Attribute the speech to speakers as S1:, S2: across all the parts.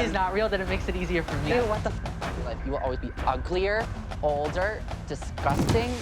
S1: he's not real, then it makes it easier for me.
S2: Ew, what the f? Life, you will always be uglier, older, disgusting.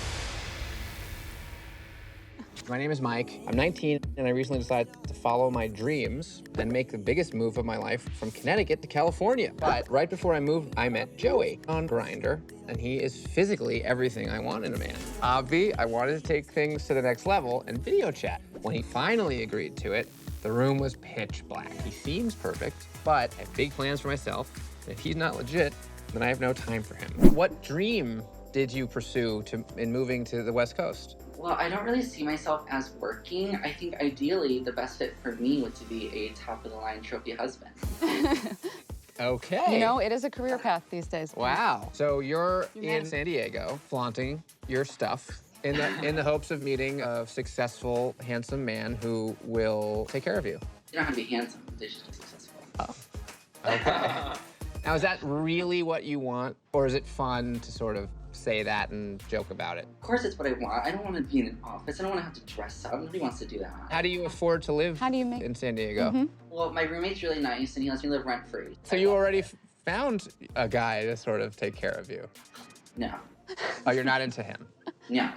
S3: My name is Mike. I'm 19, and I recently decided to follow my dreams and make the biggest move of my life from Connecticut to California. But right before I moved, I met Joey on Grindr, and he is physically everything I want in a man. Obvi, I wanted to take things to the next level and video chat. When he finally agreed to it, the room was pitch black. He seems perfect, but I have big plans for myself, and if he's not legit, then I have no time for him. What dream did you pursue in moving to the West Coast?
S2: Well, I don't really see myself as working. I think ideally the best fit for me would to be a top-of-the-line trophy husband.
S3: Okay.
S4: You know, it is a career path these days.
S3: Wow. So you're in San Diego flaunting your stuff in the hopes of meeting a successful, handsome man who will take care of you.
S2: They don't have to be handsome. They should be successful.
S3: Oh. Okay. Now, is that really what you want? Or is it fun to sort of say that and joke about it?
S2: Of course it's what I want. I don't want to be in an office. I don't want to have to dress up. Nobody wants to do that.
S3: How do you afford to live in San Diego?
S4: Mm-hmm.
S2: Well, my roommate's really nice, and he lets me live rent-free.
S3: So you already found a guy to sort of take care of you?
S2: No.
S3: Oh, you're not into him?
S2: No.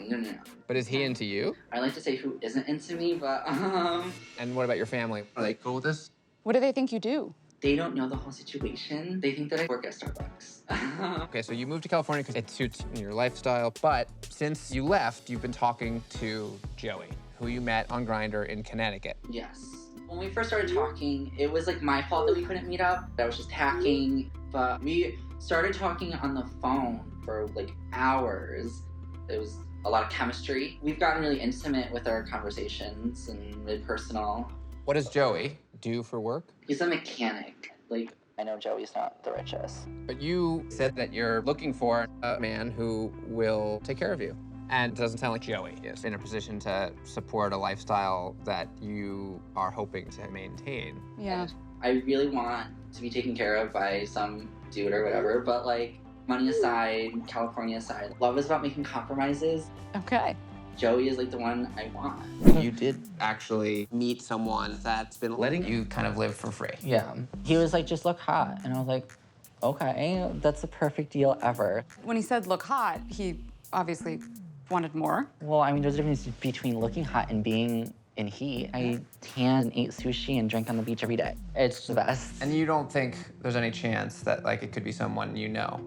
S3: But is he into you?
S2: I like to say who isn't into me, but,
S3: And what about your family? Are they cool with this?
S4: What do they think you do?
S2: They don't know the whole situation. They think that I work at Starbucks.
S3: Okay, so you moved to California because it suits your lifestyle, but since you left, you've been talking to Joey, who you met on Grindr in Connecticut.
S2: Yes. When we first started talking, it was like my fault that we couldn't meet up. I was just hacking, but we started talking on the phone for like hours. It was a lot of chemistry. We've gotten really intimate with our conversations and really personal.
S3: What does Joey do for work?
S2: He's a mechanic. Like, I know Joey's not the richest.
S3: But you said that you're looking for a man who will take care of you. And it doesn't sound like Joey is in a position to support a lifestyle that you are hoping to maintain.
S4: Yeah.
S2: I really want to be taken care of by some dude or whatever, but like, money aside, California aside, love is about making compromises.
S4: Okay.
S2: Joey is like the one I want.
S3: You did actually meet someone that's been letting you kind of live for free.
S2: Yeah. He was like, just look hot. And I was like, okay, that's the perfect deal ever.
S4: When he said look hot, he obviously wanted more.
S2: Well, I mean, there's a difference between looking hot and being in heat. I tan and ate sushi and drank on the beach every day. It's the best.
S3: And you don't think there's any chance that like it could be someone you know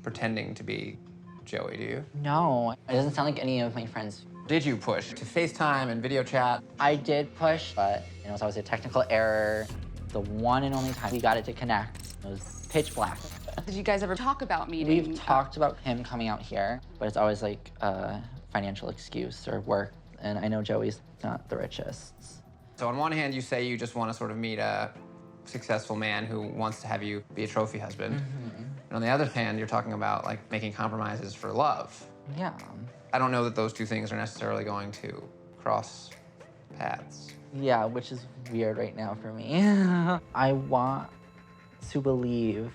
S3: pretending to be Joey, do you?
S2: No, it doesn't sound like any of my friends.
S3: Did you push to FaceTime and video chat?
S2: I did push, but it was always a technical error. The one and only time we got it to connect, it was pitch black.
S4: Did you guys ever talk about meeting?
S2: We've talked about him coming out here, but it's always like a financial excuse or work. And I know Joey's not the richest.
S3: So on one hand, you say you just want to sort of meet a successful man who wants to have you be a trophy husband. Mm-hmm. And on the other hand, you're talking about like making compromises for love.
S2: Yeah.
S3: I don't know that those two things are necessarily going to cross paths.
S2: Yeah, which is weird right now for me. I want to believe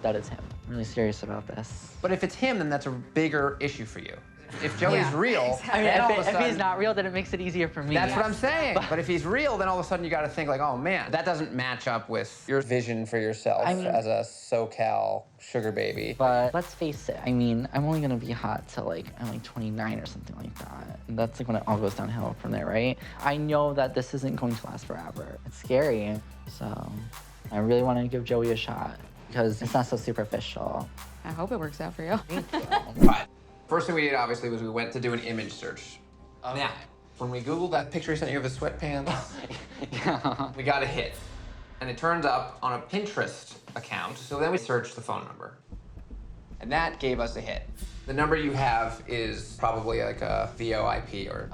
S2: that it's him. I'm really serious about this.
S3: But if it's him, then that's a bigger issue for you. If Joey's real,
S1: I mean,
S3: then all of a
S1: if
S3: sudden,
S1: he's not real, then it makes it easier for me.
S3: that's what I'm saying. But if he's real, then all of a sudden you got to think like, oh man, that doesn't match up with your vision for yourself as a SoCal sugar baby.
S2: But let's face it, I mean, I'm only gonna be hot till like, I'm like 29 or something like that. And that's like when it all goes downhill from there, right? I know that this isn't going to last forever. It's scary. So I really want to give Joey a shot because it's not so superficial.
S4: I hope it works out for you.
S3: But first thing we did, obviously, was we went to do an image search. Now, when we Googled that picture he sent you of his sweatpants, we got a hit. And it turns up on a Pinterest account. So then we searched the phone number. And that gave us a hit. The number you have is probably like a VoIP or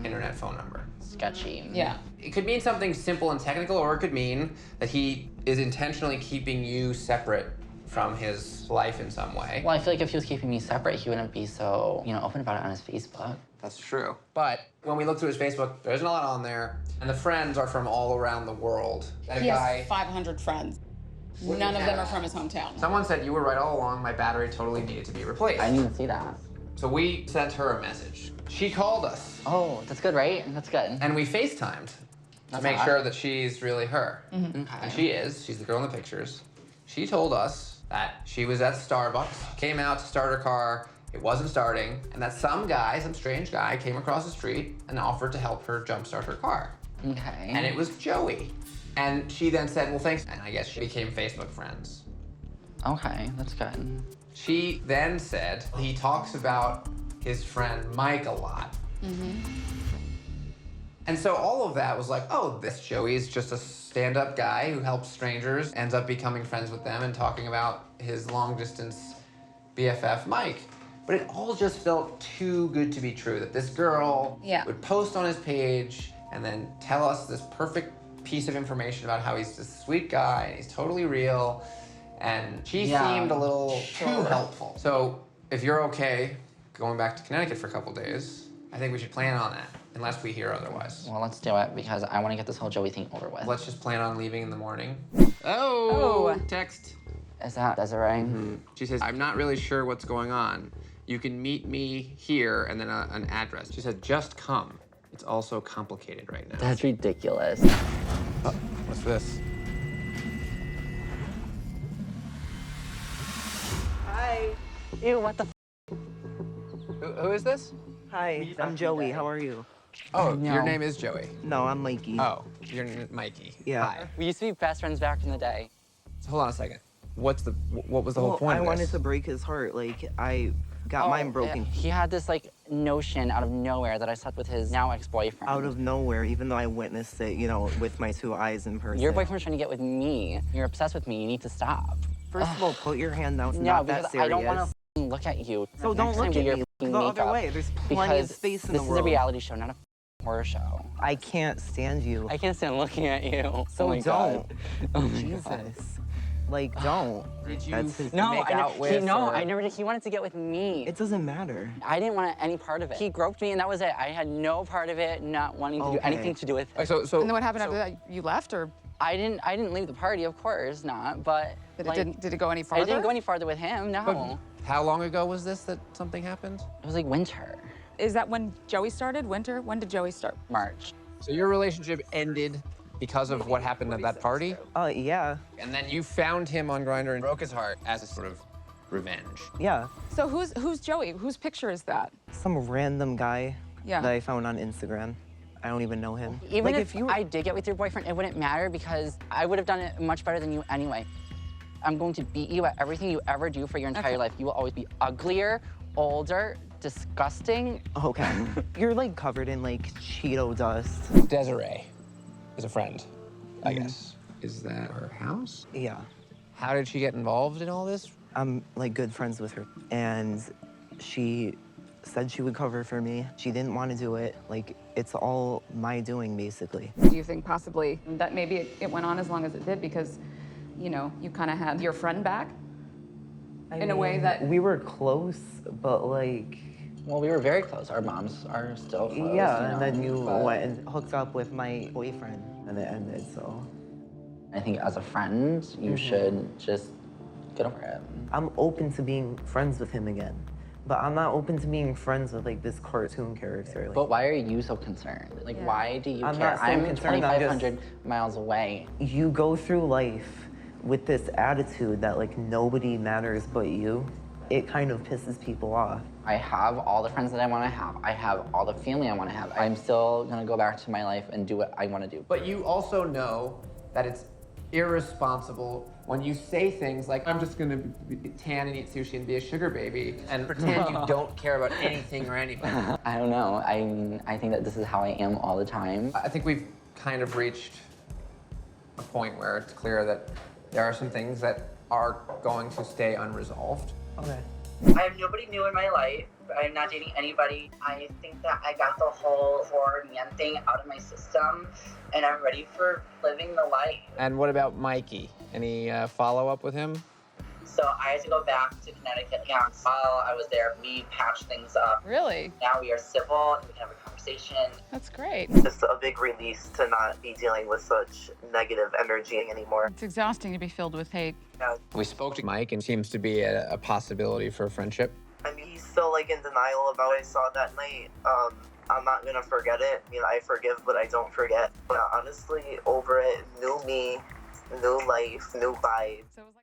S3: internet phone number.
S2: Sketchy.
S4: Yeah.
S3: It could mean something simple and technical, or it could mean that he is intentionally keeping you separate from his life in some way.
S2: Well, I feel like if he was keeping me separate, he wouldn't be so, open about it on his Facebook.
S3: That's true. But when we look through his Facebook, there isn't a lot on there. And the friends are from all around the world. That
S5: He
S3: guy,
S5: has 500 friends.
S3: What do
S5: None
S3: you
S5: of them
S3: have?
S5: are from his hometown.
S3: someone said you were right all along, my battery totally needed to be replaced.
S2: I didn't even see that.
S3: So we sent her a message. She called us,
S2: Oh, that's good, right? That's good.
S3: and we FaceTimed. to make
S2: hot.
S3: sure that she's really her.
S2: Okay.
S3: And she is. She's the girl in the pictures. She told us that she was at Starbucks, came out to start her car, it wasn't starting, and that some strange guy, came across the street and offered to help her jumpstart her car.
S2: Okay.
S3: And it was Joey. And she then said, well, thanks. And I guess she became Facebook friends.
S2: Okay, that's good.
S3: She then said he talks about his friend Mike a lot. And so all of that was like, oh, this Joey's just a stand-up guy who helps strangers, ends up becoming friends with them and talking about his long-distance BFF, Mike. But it all just felt too good to be true, that this girl would post on his page and then tell us this perfect piece of information about how he's this sweet guy and he's totally real. And she seemed a little too helpful. So if you're okay going back to Connecticut for a couple days, I think we should plan on that, unless we hear otherwise.
S2: Well, let's do it because I want to get this whole Joey thing over with.
S3: Let's just plan on leaving in the morning.
S4: Oh.
S3: Text.
S2: Is that Desiree?
S3: She says, I'm not really sure what's going on. You can meet me here and then an address. She said, just come. It's all so complicated right now.
S2: That's ridiculous.
S3: Oh, what's this?
S5: Hi.
S1: Ew, what the
S3: Who is this?
S5: Hi, I'm Joey. How are you?
S3: Oh,
S2: No.
S3: your name is Joey.
S5: No, I'm Mikey.
S3: Oh, you're Mikey.
S5: Yeah.
S3: Hi.
S1: We used to be best friends back in the day.
S3: So hold on a second. What was the whole
S5: Well,
S3: point
S5: I
S3: of
S5: wanted
S3: this?
S5: to break his heart. Like, I got mine broken
S1: He had this like notion out of nowhere that I slept with his now ex-boyfriend.
S5: out of nowhere, even though I witnessed it, you know, with my 2 eyes in person.
S1: Your boyfriend's trying to get with me. You're obsessed with me. You need to stop.
S5: First of all, put your hand down. It's
S1: No,
S5: not
S1: because
S5: that serious.
S1: I don't want to look at you.
S5: So don't
S1: Next
S5: look
S1: time
S5: at
S1: do your
S5: me.
S1: f***ing
S5: Go the other
S1: makeup,
S5: way. There's plenty of
S1: because
S5: space in
S1: this
S5: the
S1: is a
S5: world.
S1: reality show, not a horror show.
S5: I can't stand you.
S1: I can't stand looking at you.
S5: So
S1: oh my
S5: don't.
S1: God. Oh my
S5: Jesus.
S1: God.
S5: Like, don't.
S3: Did you
S5: That's his,
S1: No,
S3: make out with?
S1: I never did. He wanted to get with me.
S5: it doesn't matter.
S1: I didn't want any part of it. He groped me and that was it. I had no part of it, not wanting to do
S5: Okay.
S1: anything to do with it.
S3: So
S4: And then what happened after that? You left, or
S1: I didn't leave the party, of course not, but
S4: did it go any farther?
S1: I didn't go any farther with him, no.
S3: how long ago was this that something happened?
S1: It was like winter,
S4: Is that when Joey started? Winter? When did Joey start?
S1: March.
S3: So your relationship ended because of what happened at that party?
S5: Yeah.
S3: And then you found him on Grindr and broke his heart as a sort of revenge.
S5: Yeah.
S4: So who's Joey? Whose picture is that?
S5: Some random guy
S4: Yeah.
S5: that I found on Instagram. I don't even know him.
S1: Even
S5: like,
S1: if I did get with your boyfriend, it wouldn't matter because I would have done it much better than you anyway. I'm going to beat you at everything you ever do for your entire life. You will always be uglier, older, disgusting.
S5: Okay. You're like covered in like Cheeto dust.
S3: Desiree is a friend, I guess. Is that her house?
S5: Yeah.
S3: How did she get involved in all this?
S5: I'm like good friends with her. And she said she would cover for me. She didn't want to do it. Like, it's all my doing, basically.
S4: Do you think possibly that maybe it went on as long as it did because, you know, you kind of had your friend back in a way that...
S5: We were close, but like...
S2: Well, we were very close. Our moms are still close.
S5: Yeah,
S2: you
S5: and
S2: know,
S5: then you
S2: but
S5: went and hooked up with my boyfriend, and it ended, so...
S2: I think as a friend, you should just get over it.
S5: I'm open to being friends with him again. But I'm not open to being friends with like this cartoon character. Like,
S2: But why are you so concerned? Like,
S4: Yeah.
S2: why do you
S5: I'm
S2: care?
S5: not so
S2: I'm
S5: concerned, I'm
S2: 2,500 miles away.
S5: you go through life with this attitude that like nobody matters but you. It kind of pisses people off.
S2: I have all the friends that I want to have. I have all the family I want to have. I'm still gonna go back to my life and do what I want to do.
S3: But you also know that it's irresponsible when you say things like, I'm just gonna be tan and eat sushi and be a sugar baby and pretend you don't care about anything or anybody.
S2: I don't know. I think that this is how I am all the time.
S3: I think we've kind of reached a point where it's clear that there are some things that are going to stay unresolved.
S5: Okay.
S6: I have nobody new in my life. I'm not dating anybody. I think that I got the whole horror man thing out of my system, and I'm ready for living the life.
S3: And what about Mikey? Any follow-up with him?
S6: So I had to go back to Connecticut. Yeah, while I was there, we patched things up.
S4: Really?
S6: Now we are civil, and we can have a conversation.
S4: That's great.
S7: Just a big release to not be dealing with such negative energy anymore.
S4: It's exhausting to be filled with hate.
S3: We spoke to Mike and seems to be a possibility for a friendship.
S7: I mean, he's still like in denial about what I saw that night. I'm not gonna forget it. I mean, I forgive, but I don't forget. But honestly, over it, new me, new life, new vibe.
S4: So it was like